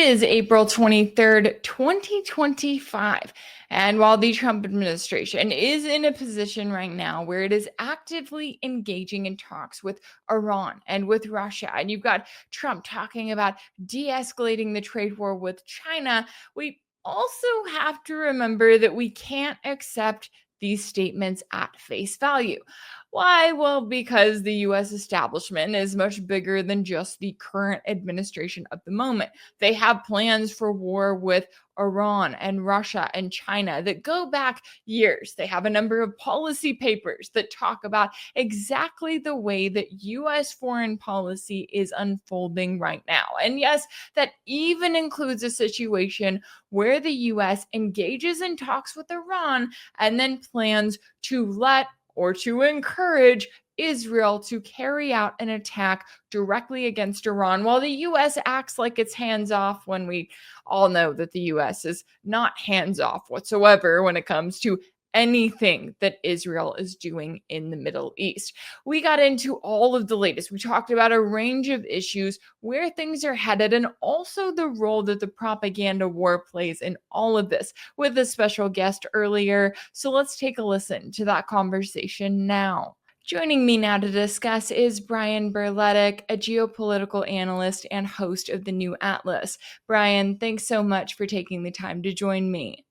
is April 23rd, 2025. And while the Trump administration is in a position right now where it is actively engaging in talks with Iran and with Russia, and you've got Trump talking about de-escalating the trade war with China, we also have to remember that we can't accept these statements at face value. Why? Well, because the US establishment is much bigger than just the current administration of the moment. They have plans for war with Iran and Russia and China that go back years. They have a number of policy papers that talk about exactly the way that US foreign policy is unfolding right now. And yes, that even includes a situation where the US engages in talks with Iran and then plans to let or to encourage Israel to carry out an attack directly against Iran, while the US acts like it's hands off when we all know that the US is not hands off whatsoever when it comes to anything that Israel is doing in the Middle East. We got into all of the latest. We talked about a range of issues, where things are headed, and also the role that the propaganda war plays in all of this with a special guest earlier. So let's take a listen to that conversation now. Joining me now to discuss is Brian Berletic, a geopolitical analyst and host of the New Atlas. Brian, thanks so much for taking the time to join me.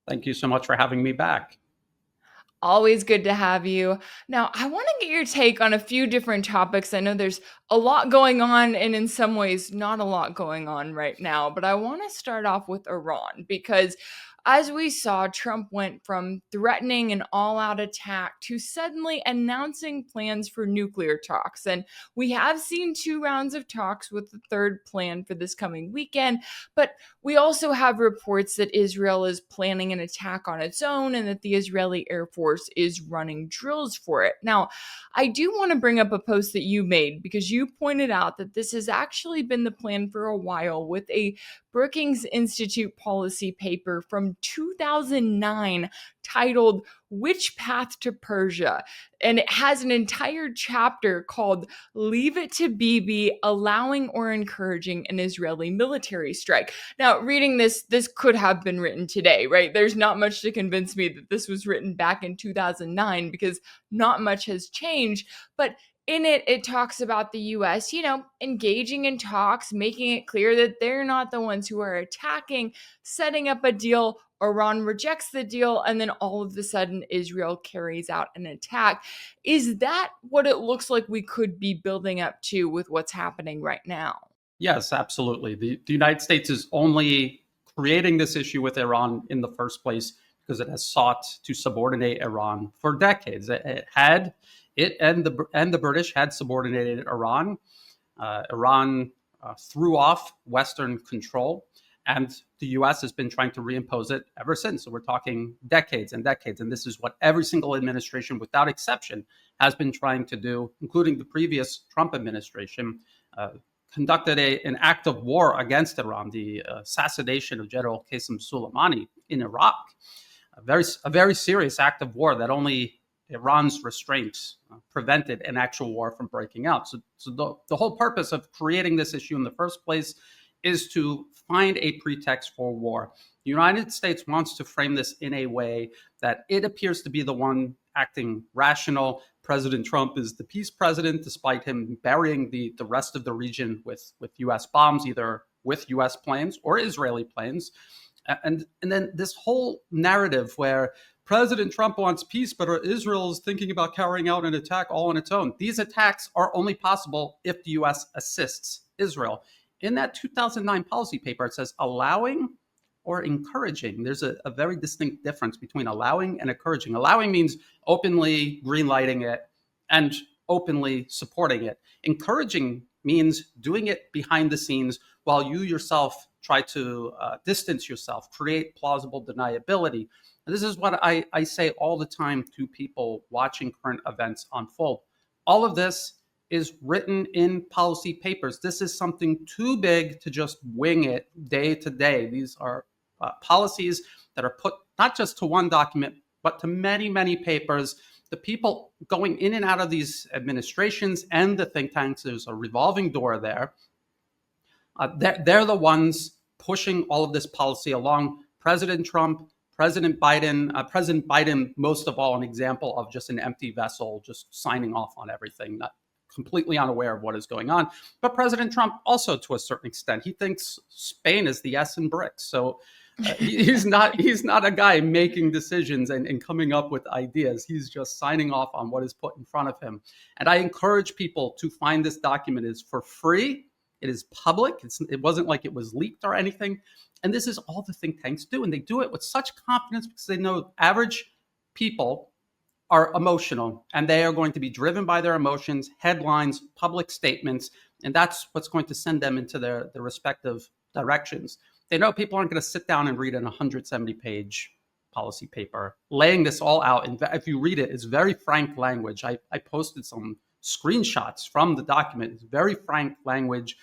Thank you so much for having me back. Always good to have you. Now, I want to get your take on a few different topics. I know there's a lot going on, and in some ways, not a lot going on right now. But I want to start off with Iran because, as we saw, Trump went from threatening an all-out attack to suddenly announcing plans for nuclear talks. And we have seen 2 rounds of talks with the third planned for this coming weekend. But we also have reports that Israel is planning an attack on its own and that the Israeli Air Force is running drills for it. Now, I do want to bring up a post that you made because you pointed out that this has actually been the plan for a while with a Brookings Institute policy paper from 2009 titled "Which Path to Persia?" And it has an entire chapter called "Leave It to Bibi, Allowing or Encouraging an Israeli Military Strike." Now, reading this could have been written today, right? There's not much to convince me that this was written back in 2009 because not much has changed. But in it, it talks about the US, engaging in talks, making it clear that they're not the ones who are attacking, setting up a deal. Iran rejects the deal, and then all of a sudden, Israel carries out an attack. Is that what it looks like we could be building up to with what's happening right now? Yes, absolutely. The United States is only creating this issue with Iran in the first place because it has sought to subordinate Iran for decades. It and the British had subordinated Iran. Iran threw off Western control, and the U.S. has been trying to reimpose it ever since. So we're talking decades and decades, and this is what every single administration, without exception, has been trying to do, including the previous Trump administration. Conducted an act of war against Iran, the assassination of General Qasem Soleimani in Iraq, a very serious act of war that only Iran's restraints prevented an actual war from breaking out. So the whole purpose of creating this issue in the first place is to find a pretext for war. The United States wants to frame this in a way that it appears to be the one acting rational. President Trump is the peace president, despite him burying the rest of the region with U.S. bombs, either with U.S. planes or Israeli planes. And then this whole narrative where President Trump wants peace, but Israel is thinking about carrying out an attack all on its own. These attacks are only possible if the U.S. assists Israel. In that 2009 policy paper, it says allowing or encouraging. There's a very distinct difference between allowing and encouraging. Allowing means openly greenlighting it and openly supporting it. Encouraging means doing it behind the scenes while you yourself try to distance yourself, create plausible deniability. And this is what I say all the time to people watching current events unfold. All of this is written in policy papers. This is something too big to just wing it day to day. These are policies that are put not just to one document, but to many, many papers. The people going in and out of these administrations and the think tanks, there's a revolving door there. They're the ones pushing all of this policy along. President Trump, President Biden, most of all, an example of just an empty vessel, just signing off on everything, not completely unaware of what is going on. But President Trump also, to a certain extent, he thinks Spain is the S in BRICS. So he's not a guy making decisions and coming up with ideas. He's just signing off on what is put in front of him. And I encourage people to find this document. It is for free. It is public. It wasn't like it was leaked or anything. And this is all the think tanks do. And they do it with such confidence because they know average people are emotional and they are going to be driven by their emotions, headlines, public statements. And that's what's going to send them into their respective directions. They know people aren't going to sit down and read an 170-page policy paper, laying this all out. And if you read it, it's very frank language. I posted some screenshots from the document. It's very frank language,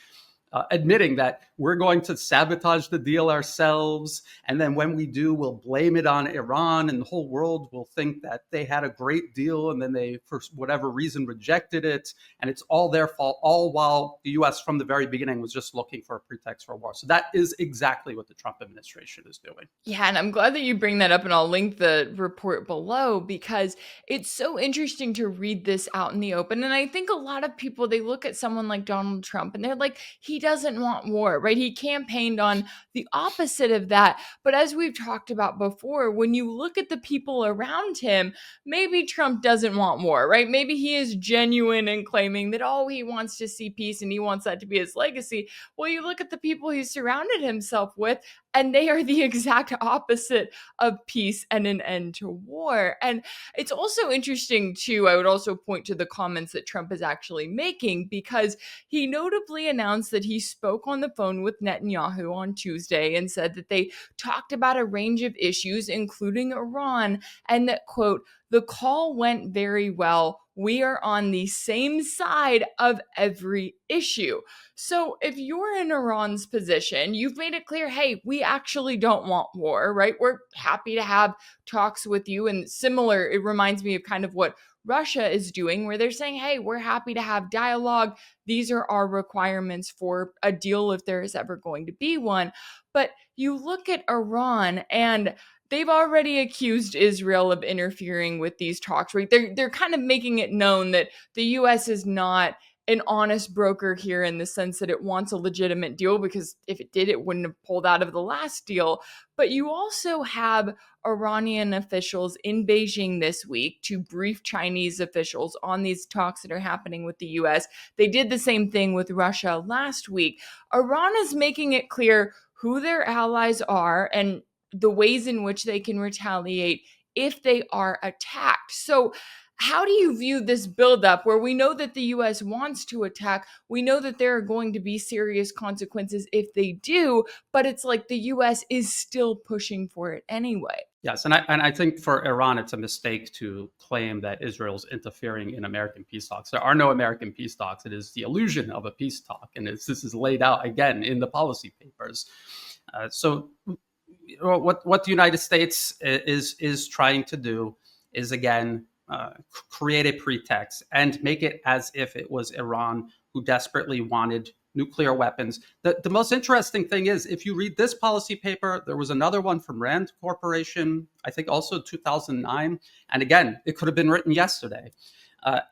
admitting that we're going to sabotage the deal ourselves. And then when we do, we'll blame it on Iran and the whole world will think that they had a great deal and then they, for whatever reason, rejected it. And it's all their fault, all while the US from the very beginning was just looking for a pretext for war. So that is exactly what the Trump administration is doing. Yeah, and I'm glad that you bring that up, and I'll link the report below because it's so interesting to read this out in the open. And I think a lot of people, they look at someone like Donald Trump and they're like, he doesn't want war, right? He campaigned on the opposite of that. But as we've talked about before, when you look at the people around him, maybe Trump doesn't want war, right? Maybe he is genuine in claiming that, oh, he wants to see peace and he wants that to be his legacy. Well, you look at the people he surrounded himself with, and they are the exact opposite of peace and an end to war. And it's also interesting, too, I would also point to the comments that Trump is actually making, because he notably announced that he spoke on the phone with Netanyahu on Tuesday and said that they talked about a range of issues, including Iran, and that, quote, the call went very well. We are on the same side of every issue. So if you're in Iran's position, you've made it clear, hey, we actually don't want war, right? We're happy to have talks with you. And similar, it reminds me of kind of what Russia is doing, where they're saying, hey, we're happy to have dialogue. These are our requirements for a deal if there is ever going to be one. But you look at Iran and they've already accused Israel of interfering with these talks, right? They're kind of making it known that the US is not an honest broker here in the sense that it wants a legitimate deal, because if it did, it wouldn't have pulled out of the last deal. But you also have Iranian officials in Beijing this week to brief Chinese officials on these talks that are happening with the US. They did the same thing with Russia last week. Iran is making it clear who their allies are and the ways in which they can retaliate if they are attacked. So how do you view this buildup where we know that the US wants to attack? We know that there are going to be serious consequences if they do, but it's like the US is still pushing for it anyway. Yes, and I think for Iran, it's a mistake to claim that Israel's interfering in American peace talks. There are no American peace talks. It is the illusion of a peace talk, and this is laid out again in the policy papers. So what the United States is trying to do is, again, create a pretext and make it as if it was Iran who desperately wanted nuclear weapons. The most interesting thing is, if you read this policy paper, there was another one from Rand Corporation, I think also 2009. And again, it could have been written yesterday.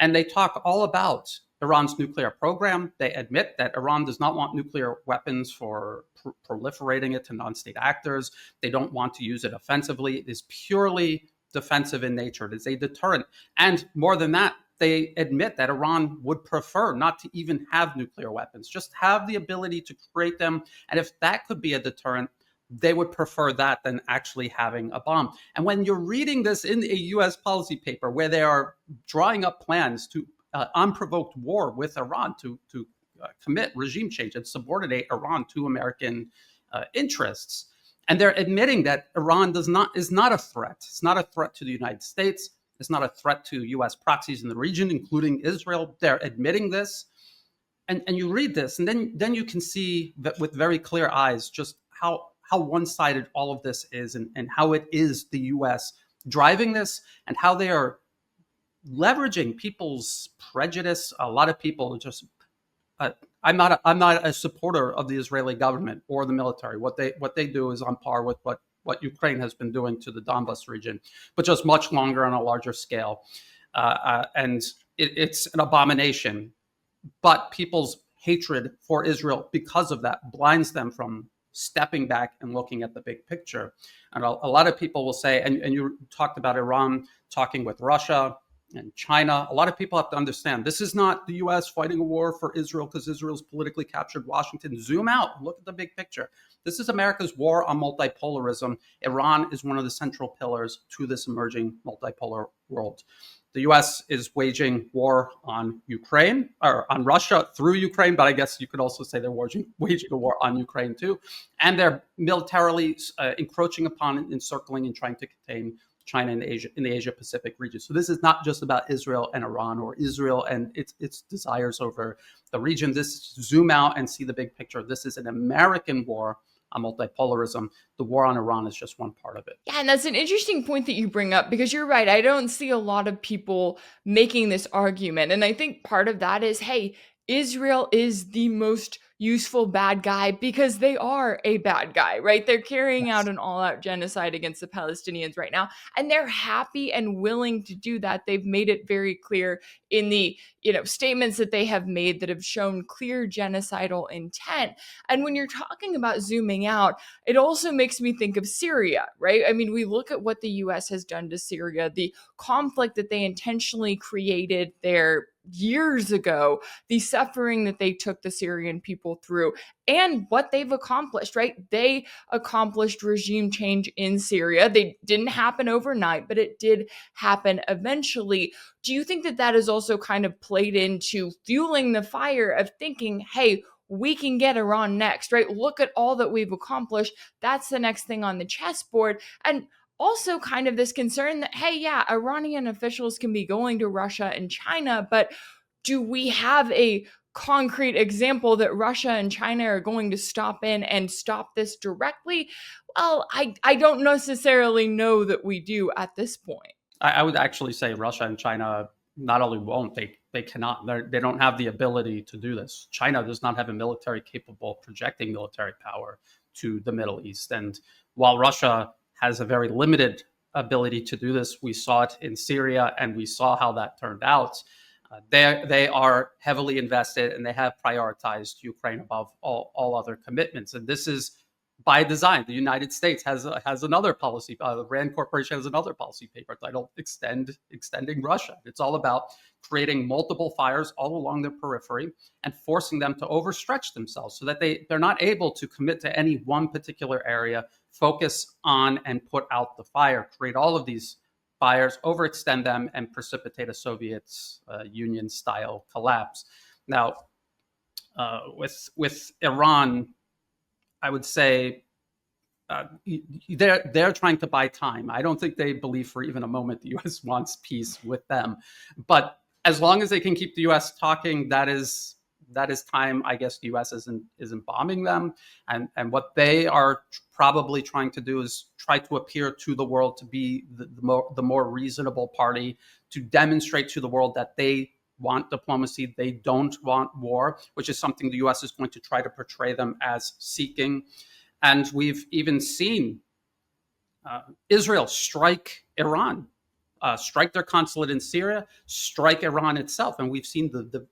And they talk all about Iran's nuclear program. They admit that Iran does not want nuclear weapons for proliferating it to non-state actors. They don't want to use it offensively. It is purely defensive in nature. It is a deterrent. And more than that, they admit that Iran would prefer not to even have nuclear weapons, just have the ability to create them. And if that could be a deterrent, they would prefer that than actually having a bomb. And when you're reading this in a US policy paper where they are drawing up plans to unprovoked war with Iran, to commit regime change and subordinate Iran to American interests, and they're admitting that Iran is not a threat. It's not a threat to the United States. It's not a threat to US proxies in the region, including Israel. They're admitting this. And you read this, and then you can see that with very clear eyes just how one-sided all of this is, and how it is the US driving this, and how they are leveraging people's prejudice. A lot of people just I'm not a supporter of the Israeli government or the military. What they do is on par with what Ukraine has been doing to the Donbas region, but just much longer on a larger scale. And it's an abomination. But people's hatred for Israel because of that blinds them from stepping back and looking at the big picture. And a lot of people will say, and you talked about Iran talking with Russia and China. A lot of people have to understand this is not the US fighting a war for Israel because Israel's politically captured Washington. Zoom out, look at the big picture. This is America's war on multipolarism. Iran is one of the central pillars to this emerging multipolar world. The U.S. is waging war on Ukraine, or on Russia through Ukraine, but I guess you could also say they're waging a war on Ukraine too. And they're militarily encroaching upon, encircling, and trying to contain China in the Asia Pacific region. So this is not just about Israel and Iran, or Israel and its desires over the region. This, zoom out and see the big picture. This is an American war on multipolarism. The war on Iran is just one part of it. Yeah, and that's an interesting point that you bring up, because you're right. I don't see a lot of people making this argument. And I think part of that is, hey, Israel is the most useful bad guy because they are a bad guy, right? They're carrying out an all-out genocide against the Palestinians right now, and they're happy and willing to do that. They've made it very clear in the, statements that they have made that have shown clear genocidal intent. And when you're talking about zooming out, it also makes me think of Syria, right? I mean, we look at what the US has done to Syria, the conflict that they intentionally created there years ago, the suffering that they took the Syrian people through, and what they've accomplished, right? They accomplished regime change in Syria. They didn't happen overnight, but it did happen eventually. Do you think that that is also kind of played into fueling the fire of thinking, hey, we can get Iran next, right? Look at all that we've accomplished. That's the next thing on the chessboard. And also kind of this concern that, hey, yeah, Iranian officials can be going to Russia and China, but do we have a concrete example that Russia and China are going to stop in and stop this directly? Well, I don't necessarily know that we do at this point. I would actually say Russia and China not only won't, they cannot. They don't have the ability to do this. China does not have a military capable of projecting military power to the Middle East. And while Russia has a very limited ability to do this, we saw it in Syria, and we saw how that turned out. They are heavily invested, and they have prioritized Ukraine above all other commitments. And this is by design. The United States has another policy. The Rand Corporation has another policy paper titled Extending Russia. It's all about creating multiple fires all along their periphery and forcing them to overstretch themselves so that they're not able to commit to any one particular area, focus on and put out the fire, create all of these fires, overextend them, and precipitate a Soviet Union-style collapse. Now, with Iran, I would say they're trying to buy time. I don't think they believe for even a moment the U.S. wants peace with them. But as long as they can keep the U.S. talking, that is time. I guess the U.S. isn't bombing them, and what they are probably trying to do is try to appear to the world to be the more reasonable party, to demonstrate to the world that they want diplomacy, they don't want war, which is something the U.S. is going to try to portray them as seeking. And we've even seen Israel strike Iran, strike their consulate in Syria, strike Iran itself. And we've seen the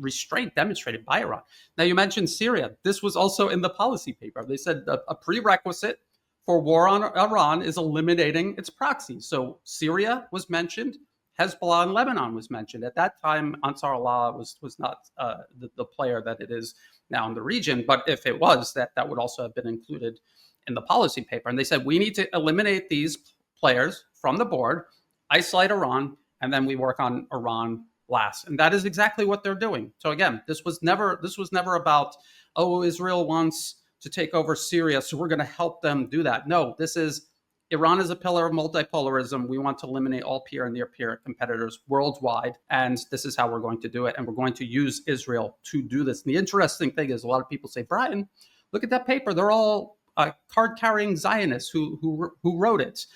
restraint demonstrated by Iran. Now, you mentioned Syria. This was also in the policy paper. They said a prerequisite for war on Iran is eliminating its proxies. So Syria was mentioned. Hezbollah and Lebanon was mentioned. At that time, Ansar Allah was not the player that it is now in the region. But if it was, that would also have been included in the policy paper. And they said, we need to eliminate these players from the board, isolate Iran, and then we work on Iran last. And that is exactly what they're doing. So again, this was never about, oh, Israel wants to take over Syria, so we're going to help them do that. No, this is Iran is a pillar of multipolarism. We want to eliminate all peer and near-peer competitors worldwide, and this is how we're going to do it. And we're going to use Israel to do this. And the interesting thing is, a lot of people say, Brian, look at that paper. They're all card-carrying Zionists who wrote it.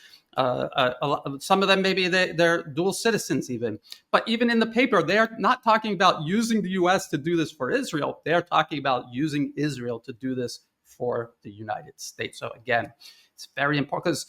Some of them, maybe they're dual citizens even. But even in the paper, they are not talking about using the US to do this for Israel. They are talking about using Israel to do this for the United States. So again, it's very important because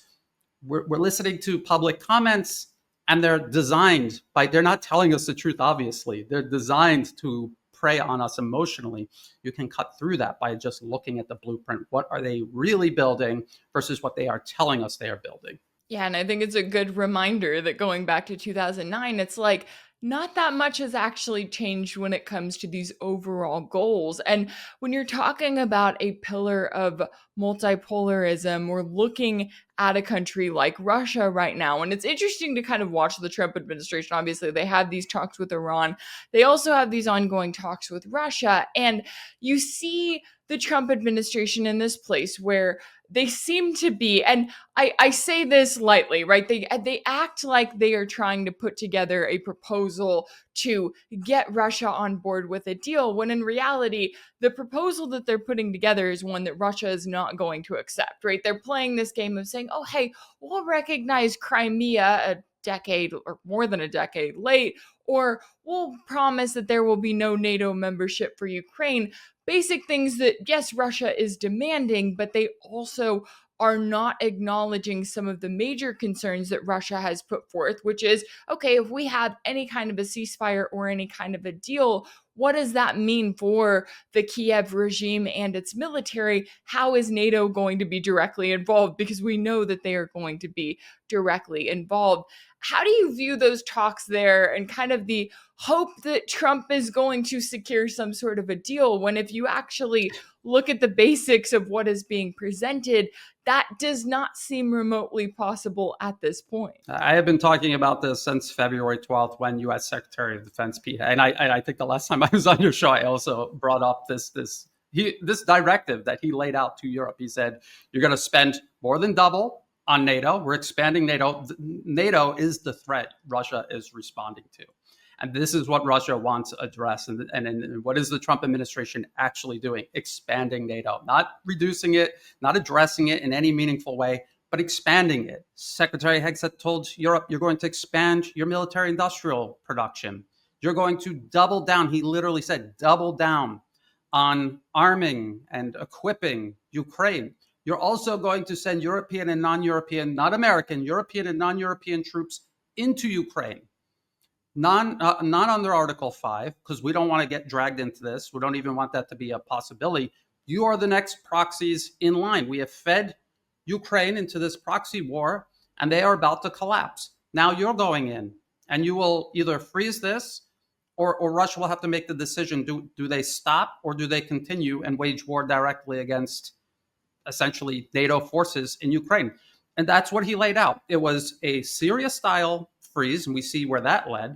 we're listening to public comments, and they're designed they're not telling us the truth, obviously. They're designed to prey on us emotionally. You can cut through that by just looking at the blueprint. What are they really building versus what they are telling us they are building? Yeah, and I think it's a good reminder that going back to 2009, it's like not that much has actually changed when it comes to these overall goals. And when you're talking about a pillar of multipolarism, we're looking at a country like Russia right now. And it's interesting to kind of watch the Trump administration. Obviously, they have these talks with Iran. They also have these ongoing talks with Russia. And you see the Trump administration in this place where they seem to be, and I say this lightly, right? They act like they are trying to put together a proposal to get Russia on board with a deal, when in reality, the proposal that they're putting together is one that Russia is not going to accept, right? They're playing this game of saying, oh, hey, we'll recognize Crimea a decade or more than a decade late, or we'll promise that there will be no NATO membership for Ukraine. Basic things that, yes, Russia is demanding, but they also are not acknowledging some of the major concerns that Russia has put forth, which is, okay, if we have any kind of a ceasefire or any kind of a deal, what does that mean for the Kiev regime and its military? How is NATO going to be directly involved? Because we know that they are going to be directly involved. How do you view those talks there and kind of the hope that Trump is going to secure some sort of a deal, when if you actually look at the basics of what is being presented, that does not seem remotely possible at this point? I have been talking about this since February 12th, when U.S. Secretary of Defense Pete, and I think the last time I was on your show, I also brought up this directive that he laid out to Europe. He said, you're going to spend more than double on NATO. We're expanding NATO. NATO is the threat Russia is responding to. And this is what Russia wants to address. And what is the Trump administration actually doing? Expanding NATO, not reducing it, not addressing it in any meaningful way, but expanding it. Secretary Hegseth told Europe, you're going to expand your military industrial production. You're going to double down. He literally said, double down on arming and equipping Ukraine. You're also going to send European and non-European, not American, European and non-European troops into Ukraine. Not under Article 5, because we don't want to get dragged into this. We don't even want that to be a possibility. You are the next proxies in line. We have fed Ukraine into this proxy war, and they are about to collapse. Now you're going in, and you will either freeze this, or Russia will have to make the decision. Do they stop, or do they continue and wage war directly against essentially NATO forces in Ukraine? And that's what he laid out. It was a Syria-style freeze, and we see where that led,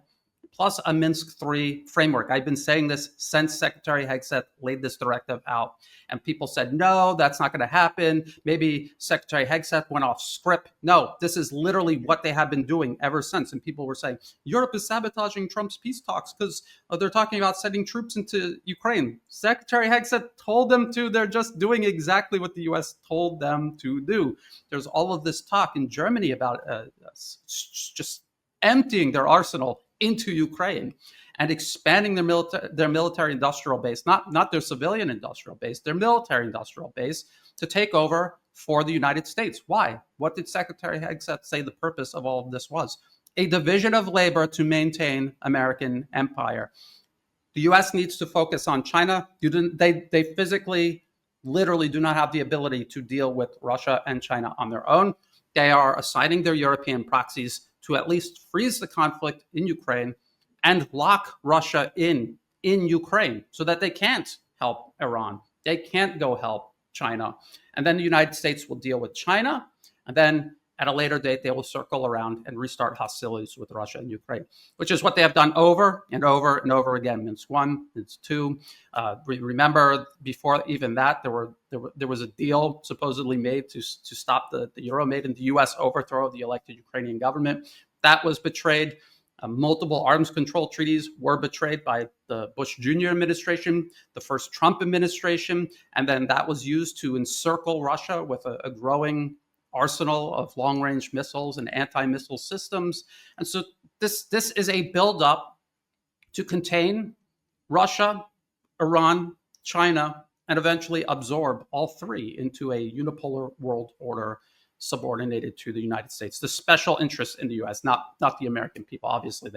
plus a Minsk III framework. I've been saying this since Secretary Hegseth laid this directive out, and people said, no, that's not going to happen. Maybe Secretary Hegseth went off script. No, this is literally what they have been doing ever since. And people were saying, Europe is sabotaging Trump's peace talks because they're talking about sending troops into Ukraine. Secretary Hegseth told them to. They're just doing exactly what the U.S. told them to do. There's all of this talk in Germany about just emptying their arsenal into Ukraine and expanding their military industrial base, not their civilian industrial base, their military industrial base, to take over for the United States. Why? What did Secretary Hegseth say the purpose of all of this was? A division of labor to maintain American empire. The U.S. needs to focus on China. They physically, literally do not have the ability to deal with Russia and China on their own. They are assigning their European proxies to at least freeze the conflict in Ukraine and lock Russia in Ukraine so that they can't help Iran. They can't go help China. And then the United States will deal with China. And then at a later date, they will circle around and restart hostilities with Russia and Ukraine, which is what they have done over and over and over again. Minsk 1, Minsk 2. Remember, before even that, there was a deal supposedly made to stop the Euromaidan, the U.S. overthrow of the elected Ukrainian government. That was betrayed. Multiple arms control treaties were betrayed by the Bush Jr. administration, the first Trump administration, and then that was used to encircle Russia with a growing arsenal of long-range missiles and anti-missile systems. And so this is a buildup to contain Russia, Iran, China, and eventually absorb all three into a unipolar world order subordinated to the United States. The special interests in the U.S., not the American people. Obviously,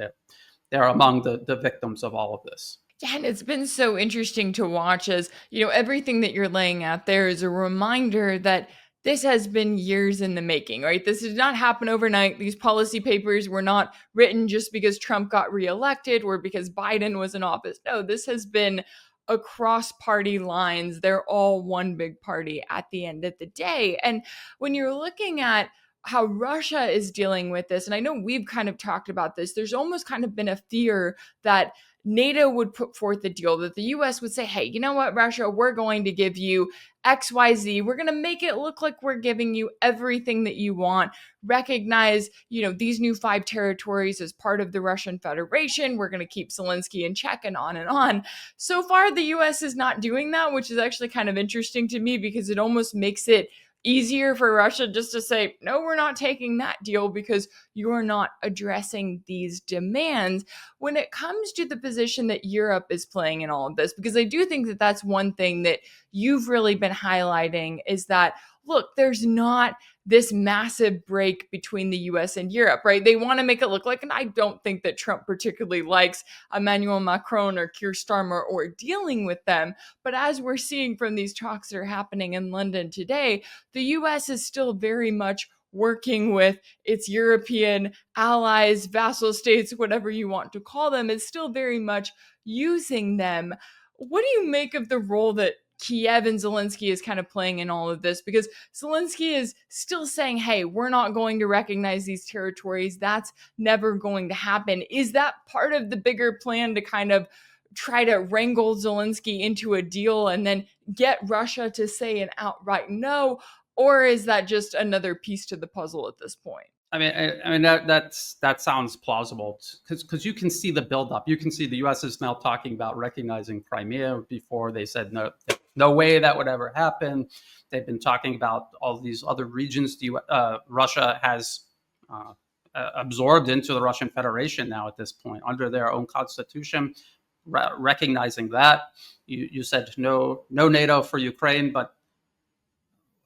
they're among the victims of all of this. Yeah, and it's been so interesting to watch as, everything that you're laying out there is a reminder that this has been years in the making, right? This did not happen overnight. These policy papers were not written just because Trump got reelected or because Biden was in office. No, this has been across party lines. They're all one big party at the end of the day. And when you're looking at how Russia is dealing with this, and I know we've kind of talked about this, there's almost kind of been a fear that NATO would put forth a deal, that the US would say, hey, you know what, Russia, we're going to give you XYZ. We're going to make it look like we're giving you everything that you want. Recognize, these new 5 territories as part of the Russian Federation. We're going to keep Zelensky in check and on and on. So far, the US is not doing that, which is actually kind of interesting to me because it almost makes it easier for Russia just to say, no, we're not taking that deal because you're not addressing these demands. When it comes to the position that Europe is playing in all of this, because I do think that that's one thing that you've really been highlighting is that, look, there's not this massive break between the US and Europe, right? They want to make it look like, and I don't think that Trump particularly likes Emmanuel Macron or Keir Starmer or dealing with them. But as we're seeing from these talks that are happening in London today, the US is still very much working with its European allies, vassal states, whatever you want to call them. It's still very much using them. What do you make of the role that Kiev and Zelensky is kind of playing in all of this? Because Zelensky is still saying, hey, we're not going to recognize these territories. That's never going to happen. Is that part of the bigger plan to kind of try to wrangle Zelensky into a deal and then get Russia to say an outright no? Or is that just another piece to the puzzle at this point? I mean that sounds plausible because you can see the buildup. You can see the U.S. is now talking about recognizing Crimea. Before they said no way that would ever happen. They've been talking about all these other regions Russia has absorbed into the Russian Federation now at this point under their own constitution, recognizing that. You said no NATO for Ukraine, but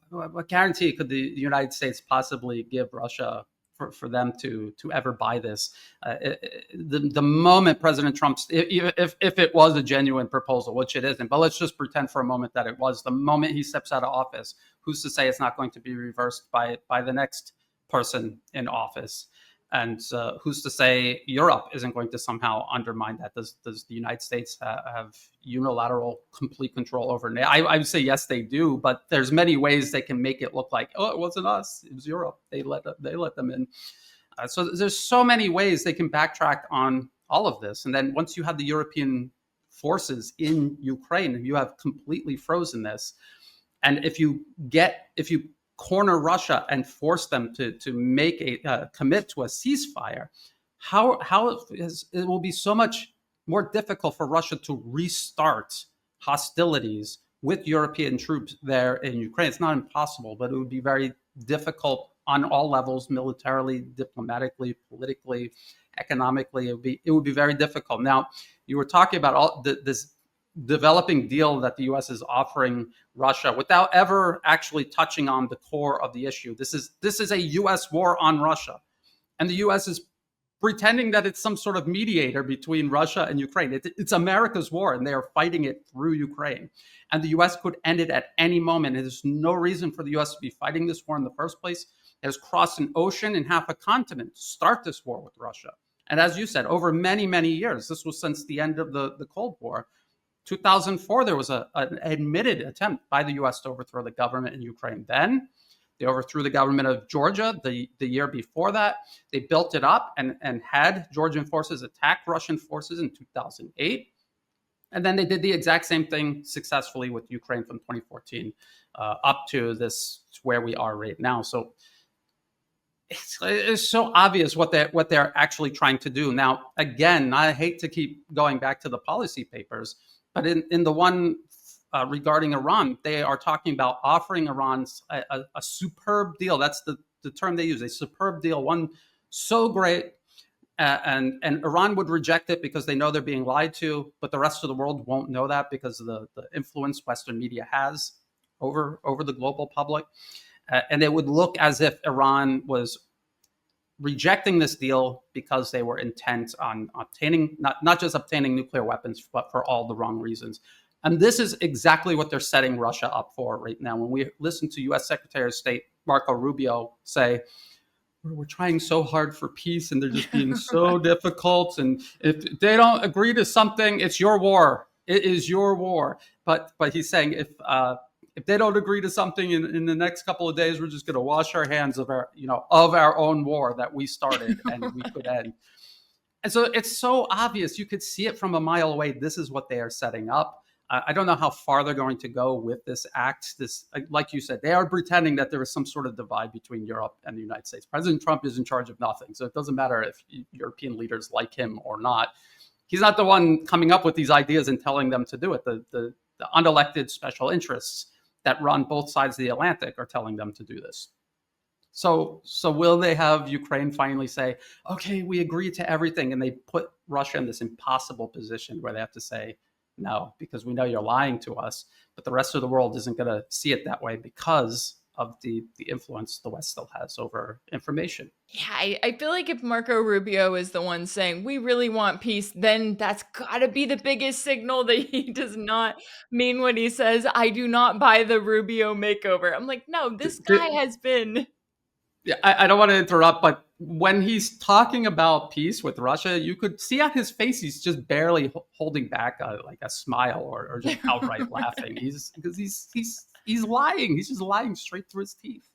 what guarantee could the United States possibly give Russia for them to ever buy this? The moment President Trump, if it was a genuine proposal, which it isn't, but let's just pretend for a moment that it was, the moment he steps out of office, who's to say it's not going to be reversed by the next person in office? And who's to say Europe isn't going to somehow undermine that? Does the United States have unilateral complete control over NATO? I would say yes, they do, but there's many ways they can make it look like, oh, it wasn't us, it was Europe. They let them in. So there's so many ways they can backtrack on all of this. And then once you have the European forces in Ukraine, you have completely frozen this. And if you corner Russia and force them to make a commit to a ceasefire, it will be so much more difficult for Russia to restart hostilities with European troops there in Ukraine. It's not impossible, but it would be very difficult on all levels, militarily, diplomatically, politically, economically. It would be very difficult. Now, you were talking about this developing deal that the U.S. is offering Russia without ever actually touching on the core of the issue. This is a U.S. war on Russia, and the U.S. is pretending that it's some sort of mediator between Russia and Ukraine. It's America's war, and they are fighting it through Ukraine. And the U.S. could end it at any moment. There's no reason for the U.S. to be fighting this war in the first place. It has crossed an ocean and half a continent to start this war with Russia. And as you said, over many, many years, this was since the end of the Cold War. 2004, there was an admitted attempt by the U.S. to overthrow the government in Ukraine. Then they overthrew the government of Georgia the year before that. They built it up and had Georgian forces attack Russian forces in 2008. And then they did the exact same thing successfully with Ukraine from 2014 up to where we are right now. So it's so obvious what they're actually trying to do. Now, again, I hate to keep going back to the policy papers, but in the one regarding Iran. They are talking about offering Iran a superb deal. That's the term they use, a superb deal, one so great. And Iran would reject it because they know they're being lied to, but the rest of the world won't know that because of the influence Western media has over the global public. And it would look as if Iran was rejecting this deal because they were intent on obtaining, not just obtaining nuclear weapons, but for all the wrong reasons. And this is exactly what they're setting Russia up for right now. When we listen to U.S. Secretary of State Marco Rubio say, we're trying so hard for peace and they're just being so difficult. And if they don't agree to something, it's your war. It is your war. But he's saying if they don't agree to something in the next couple of days, we're just going to wash our hands of our own war that we started and we could end. And so it's so obvious. You could see it from a mile away. This is what they are setting up. I don't know how far they're going to go with this act. This, like you said, they are pretending that there is some sort of divide between Europe and the United States. President Trump is in charge of nothing. So it doesn't matter if European leaders like him or not. He's not the one coming up with these ideas and telling them to do it. The unelected special interests that run both sides of the Atlantic are telling them to do this. So will they have Ukraine finally say, okay, we agree to everything, and they put Russia in this impossible position where they have to say, no, because we know you're lying to us, but the rest of the world isn't going to see it that way because of the influence the West still has over information. Yeah, I feel like if Marco Rubio is the one saying we really want peace, then that's got to be the biggest signal that he does not mean what he says. I do not buy the Rubio makeover. I'm like, no, this guy has been. Yeah, I don't want to interrupt, but when he's talking about peace with Russia, you could see on his face he's just barely holding back like a smile or just outright laughing. He's lying. He's just lying straight through his teeth.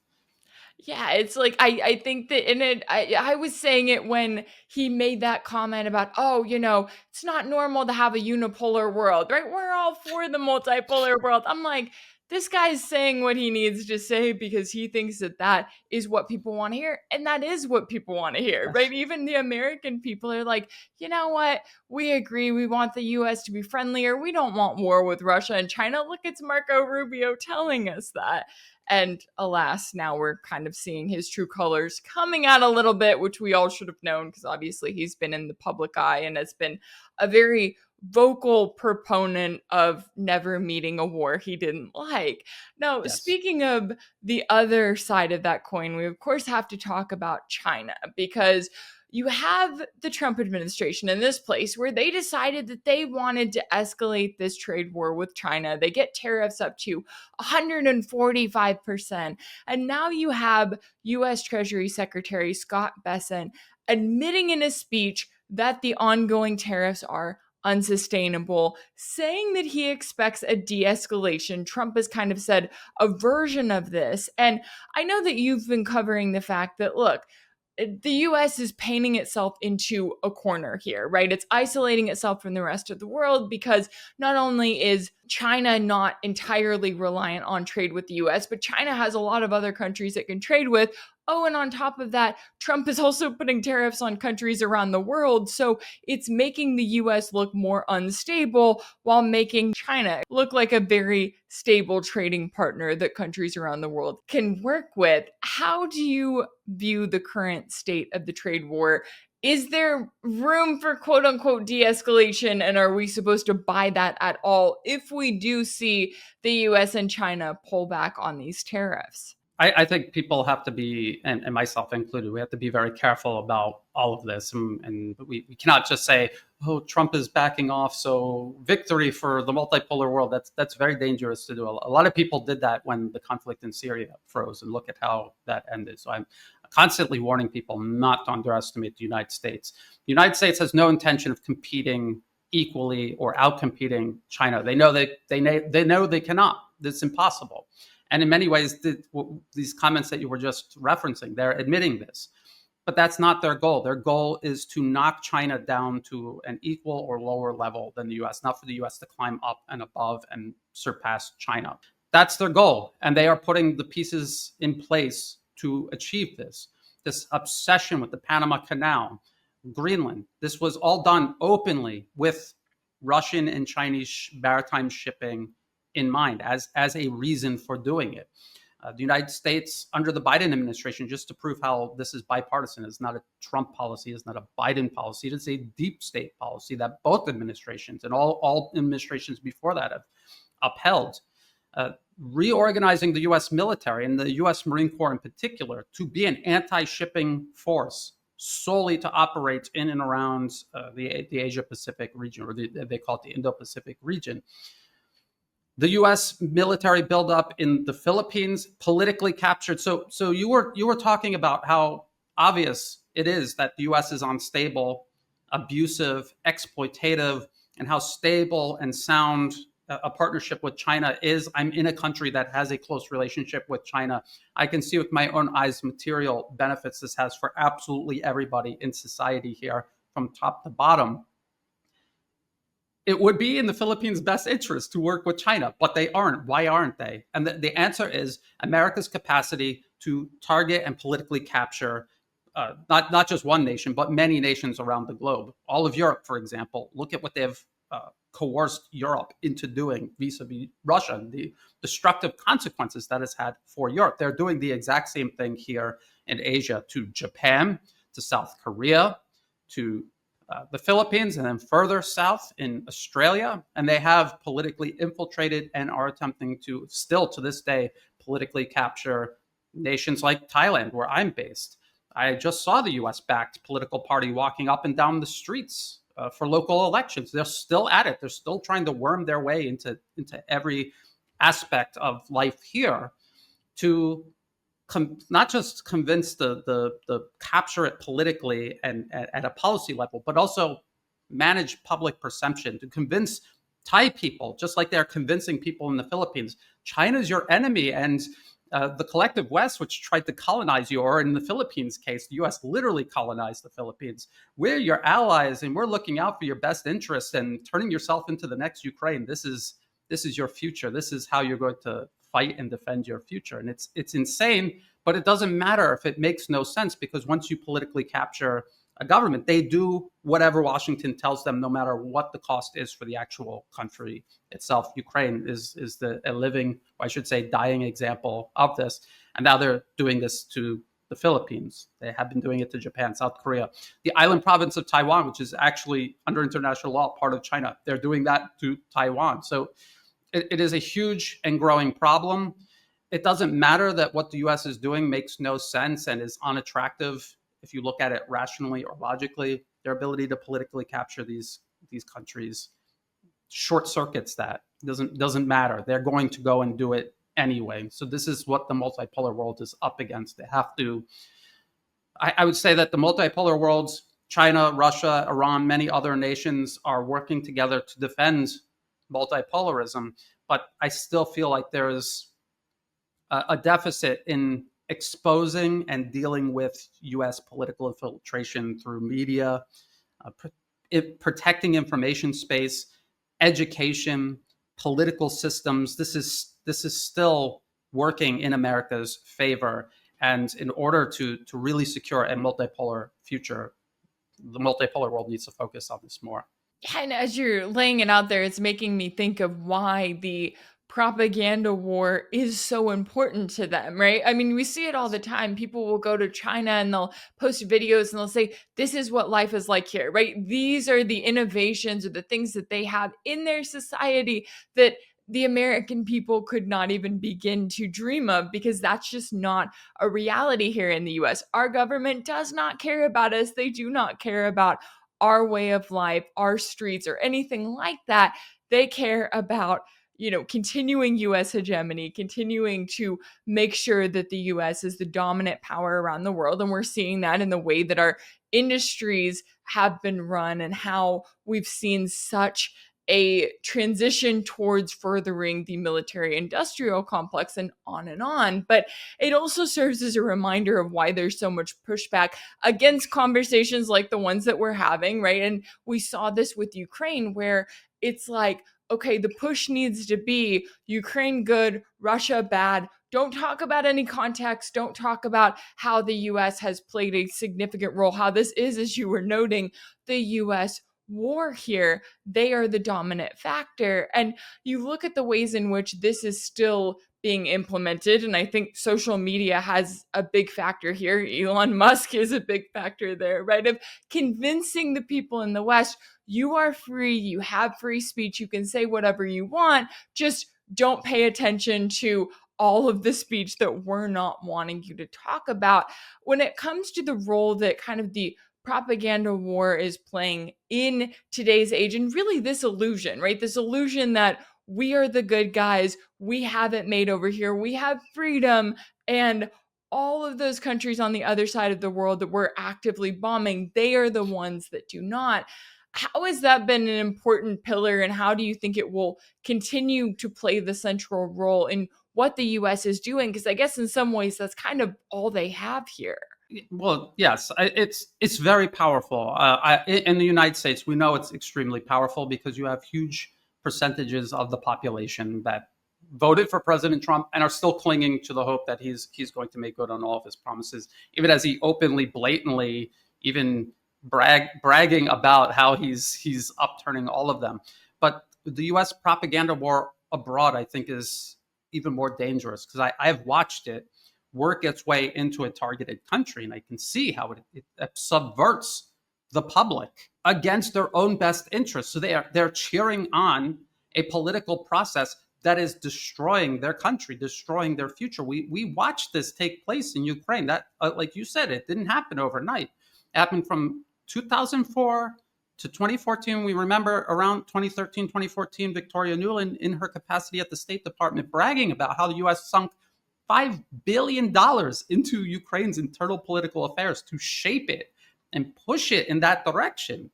Yeah, it's like I think that in it I was saying it when he made that comment about, oh, it's not normal to have a unipolar world, right? We're all for the multipolar world. I'm like, this guy's saying what he needs to say because he thinks that is what people want to hear. And that is what people want to hear, right? Even the American people are like, you know what? We agree. We want the US to be friendlier. We don't want war with Russia and China. Look, it's Marco Rubio telling us that. And alas, now we're kind of seeing his true colors coming out a little bit, which we all should have known because obviously he's been in the public eye and has been a very vocal proponent of never meeting a war he didn't like. Now, Yes. Speaking of the other side of that coin, we of course have to talk about China because you have the Trump administration in this place where they decided that they wanted to escalate this trade war with China. They get tariffs up to 145%. And now you have U.S. Treasury Secretary Scott Bessent admitting in a speech that the ongoing tariffs are unsustainable, saying that he expects a de-escalation. Trump has kind of said a version of this. And I know that you've been covering the fact that, look, the US is painting itself into a corner here, right? It's isolating itself from the rest of the world because not only is China not entirely reliant on trade with the US, but China has a lot of other countries it can trade with. Oh, and on top of that, Trump is also putting tariffs on countries around the world. So it's making the US look more unstable while making China look like a very stable trading partner that countries around the world can work with. How do you view the current state of the trade war? Is there room for quote unquote de-escalation? And are we supposed to buy that at all if we do see the US and China pull back on these tariffs? I think people have to be, and myself included, we have to be very careful about all of this. And we cannot just say, oh, Trump is backing off, so victory for the multipolar world. That's very dangerous to do. A lot of people did that when the conflict in Syria froze, and look at how that ended. So I'm constantly warning people not to underestimate the United States. The United States has no intention of competing equally or outcompeting China. They know they cannot. It's impossible. And in many ways, these comments that you were just referencing, they're admitting this. But that's not their goal. Their goal is to knock China down to an equal or lower level than the US, not for the US to climb up and above and surpass China. That's their goal. And they are putting the pieces in place to achieve this. This obsession with the Panama Canal, Greenland, this was all done openly with Russian and Chinese maritime shipping in mind as a reason for doing it. The United States, under the Biden administration, just to prove how this is bipartisan, it's not a Trump policy, it's not a Biden policy, it's a deep state policy that both administrations and all administrations before that have upheld. Reorganizing the U.S. military and the U.S. Marine Corps in particular to be an anti-shipping force solely to operate in and around the Asia-Pacific region, or they call it the Indo-Pacific region. The U.S. military buildup in the Philippines, politically captured. So you were talking about how obvious it is that the U.S. is unstable, abusive, exploitative, and how stable and sound a partnership with China is. I'm in a country that has a close relationship with China. I can see with my own eyes material benefits this has for absolutely everybody in society here, from top to bottom. It would be in the Philippines' best interest to work with China, but they aren't. Why aren't they? And the answer is America's capacity to target and politically capture not just one nation, but many nations around the globe. All of Europe, for example, look at what they've coerced Europe into doing vis-a-vis Russia, and the destructive consequences that has had for Europe. They're doing the exact same thing here in Asia to Japan, to South Korea, to the Philippines, and then further south in Australia. And they have politically infiltrated and are attempting to still to this day politically capture nations like Thailand, where I'm based. I just saw the US-backed political party walking up and down the streets for local elections. They're still at it. They're still trying to worm their way into every aspect of life here to not just convince the capture it politically and at a policy level, but also manage public perception, to convince Thai people, just like they're convincing people in the Philippines, China's your enemy. And the collective West, which tried to colonize you, or in the Philippines case, the US literally colonized the Philippines. We're your allies and we're looking out for your best interests, and turning yourself into the next Ukraine. This is your future. This is how you're going to fight and defend your future. And it's insane, but it doesn't matter if it makes no sense, because once you politically capture a government, they do whatever Washington tells them, no matter what the cost is for the actual country itself. Ukraine is a living, or I should say dying example of this. And now they're doing this to the Philippines. They have been doing it to Japan, South Korea. The island province of Taiwan, which is actually under international law part of China, they're doing that to Taiwan. So it is a huge and growing problem. It doesn't matter that what the US is doing makes no sense and is unattractive if you look at it rationally or logically. Their ability to politically capture these countries short circuits that. Doesn't matter. They're going to go and do it anyway. So this is what the multipolar world is up against. They have to. I would say that the multipolar worlds, China, Russia, Iran, many other nations are working together to defend multipolarism, but I still feel like there's a deficit in exposing and dealing with U.S. political infiltration through media, protecting information space, education, political systems. This is still working in America's favor, and in order to really secure a multipolar future, the multipolar world needs to focus on this more. Yeah, and as you're laying it out there, it's making me think of why the propaganda war is so important to them, right? I mean, we see it all the time. People will go to China and they'll post videos and they'll say, this is what life is like here, right? These are the innovations or the things that they have in their society that the American people could not even begin to dream of, because that's just not a reality here in the US. Our government does not care about us. They do not care about our way of life, our streets, or anything like that. They care about, continuing US hegemony, continuing to make sure that the US is the dominant power around the world. And we're seeing that in the way that our industries have been run and how we've seen such a transition towards furthering the military industrial complex and on and on. But it also serves as a reminder of why there's so much pushback against conversations like the ones that we're having, right? And we saw this with Ukraine, where it's like, okay, the push needs to be Ukraine good, Russia bad. Don't talk about any context. Don't talk about how the US has played a significant role, how this is, as you were noting, the US war here, they are the dominant factor. And you look at the ways in which this is still being implemented, and I think social media has a big factor here. Elon Musk is a big factor there, right? Of convincing the people in the West, you are free, you have free speech, you can say whatever you want, just don't pay attention to all of the speech that we're not wanting you to talk about. When it comes to the role that kind of the propaganda war is playing in today's age, and really this illusion, right? This illusion that we are the good guys, we have it made over here, we have freedom, and all of those countries on the other side of the world that we're actively bombing, they are the ones that do not. How has that been an important pillar, and how do you think it will continue to play the central role in what the US is doing? Because I guess in some ways that's kind of all they have here. Well, yes, it's very powerful. In the United States, we know it's extremely powerful because you have huge percentages of the population that voted for President Trump and are still clinging to the hope that he's going to make good on all of his promises, even as he openly, blatantly, even bragging about how he's upturning all of them. But the U.S. propaganda war abroad, I think, is even more dangerous because I have watched it work its way into a targeted country, and I can see how it subverts the public against their own best interests. So they're cheering on a political process that is destroying their country, destroying their future. We watched this take place in Ukraine. That, like you said, it didn't happen overnight. It happened from 2004 to 2014. We remember around 2013, 2014, Victoria Nuland, in her capacity at the State Department, bragging about how the U.S. sunk $5 billion into Ukraine's internal political affairs to shape it and push it in that direction.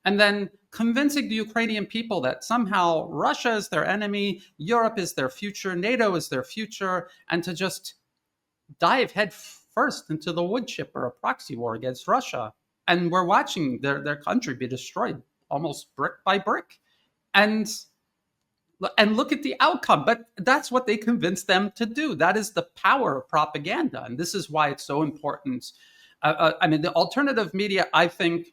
And then convincing the Ukrainian people that somehow Russia is their enemy, Europe is their future, NATO is their future, and to just dive head first into the wood chipper, a proxy war against Russia. And we're watching their country be destroyed almost brick by brick. And look at the outcome. But that's what they convinced them to do. That is the power of propaganda. And this is why it's so important. I mean, the alternative media, I think,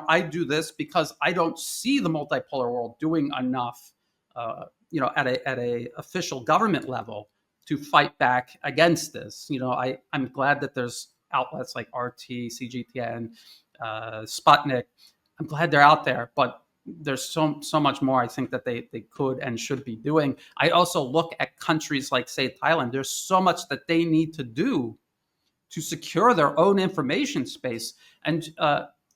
I do this because I don't see the multipolar world doing enough, at a official government level to fight back against this. I'm glad that there's outlets like RT, CGTN, Sputnik. I'm glad they're out there, but there's so much more I think that they could and should be doing. I also look at countries like, say, Thailand. There's so much that they need to do to secure their own information space. And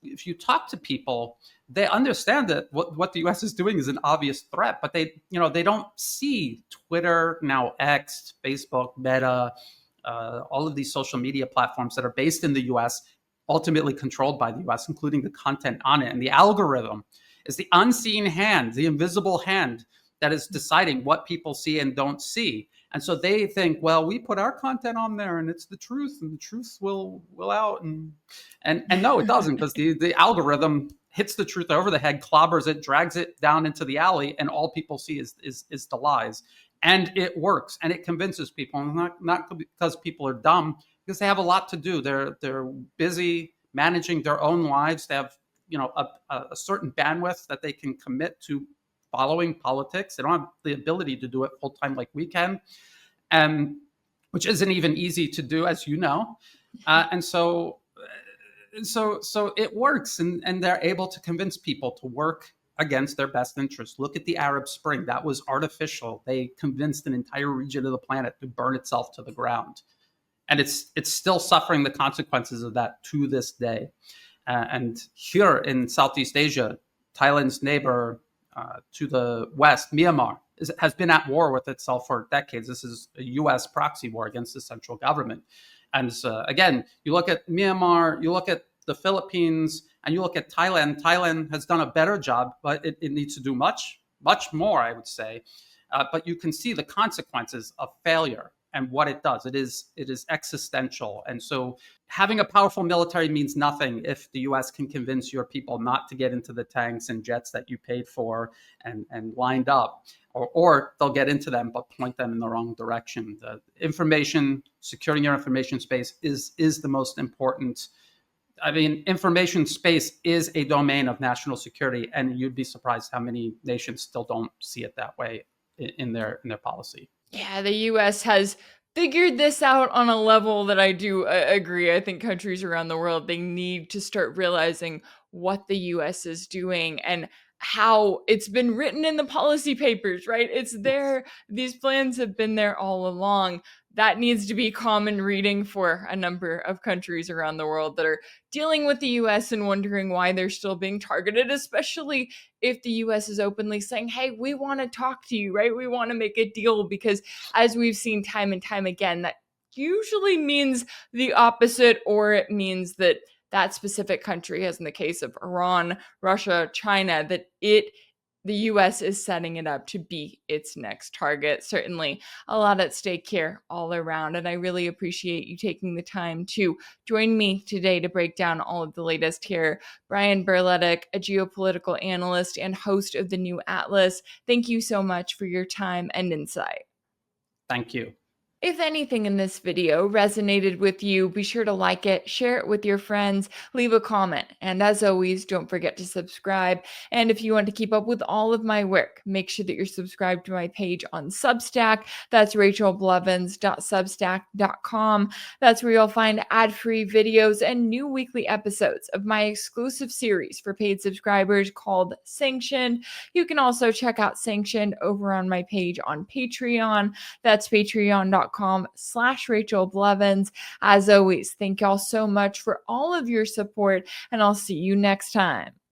if you talk to people, they understand that what the U.S. is doing is an obvious threat, but they don't see Twitter, now X, Facebook, Meta, all of these social media platforms that are based in the U.S., ultimately controlled by the U.S., including the content on it. And the algorithm is the unseen hand, the invisible hand that is deciding what people see and don't see. And so they think, well, we put our content on there and it's the truth, and the truth will out. And no, it doesn't, because the algorithm hits the truth over the head, clobbers it, drags it down into the alley, and all people see is the lies. And it works, and it convinces people, and not because people are dumb, because they have a lot to do. They're busy managing their own lives. They have a certain bandwidth that they can commit to following politics. They don't have the ability to do it full time like we can, which isn't even easy to do, as you know. And so it works, and they're able to convince people to work against their best interests. Look at the Arab Spring. That was artificial. They convinced an entire region of the planet to burn itself to the ground. And it's still suffering the consequences of that to this day. And here in Southeast Asia, Thailand's neighbor to the west, Myanmar, has been at war with itself for decades. This is a U.S. proxy war against the central government. And again, you look at Myanmar, you look at the Philippines, and you look at Thailand. Thailand has done a better job, but it needs to do much more, I would say. But you can see the consequences of failure and what it does. It is existential. And so having a powerful military means nothing if the U.S. can convince your people not to get into the tanks and jets that you paid for and lined up, or they'll get into them but point them in the wrong direction. The information, securing your information space is the most important I mean, information space is a domain of national security, and you'd be surprised how many nations still don't see it that way in their policy. Yeah, the US has figured this out on a level that I do agree. I think countries around the world, they need to start realizing what the US is doing and how it's been written in the policy papers, right? It's Yes. there. These plans have been there all along. That needs to be common reading for a number of countries around the world that are dealing with the US and wondering why they're still being targeted, especially if the US is openly saying, hey, we want to talk to you, right? We want to make a deal, because as we've seen time and time again, that usually means the opposite, or it means that that specific country, as in the case of Iran, Russia, China, that the US is setting it up to be its next target. Certainly a lot at stake here all around. And I really appreciate you taking the time to join me today to break down all of the latest here. Brian Berletic, a geopolitical analyst and host of the New Atlas, thank you so much for your time and insight. Thank you. If anything in this video resonated with you, be sure to like it, share it with your friends, leave a comment, and as always, don't forget to subscribe. And if you want to keep up with all of my work, make sure that you're subscribed to my page on Substack. That's rachelblevins.substack.com. That's where you'll find ad-free videos and new weekly episodes of my exclusive series for paid subscribers called Sanctioned. You can also check out Sanctioned over on my page on Patreon. That's patreon.com/Rachel Blevins. As always, thank y'all so much for all of your support, and I'll see you next time.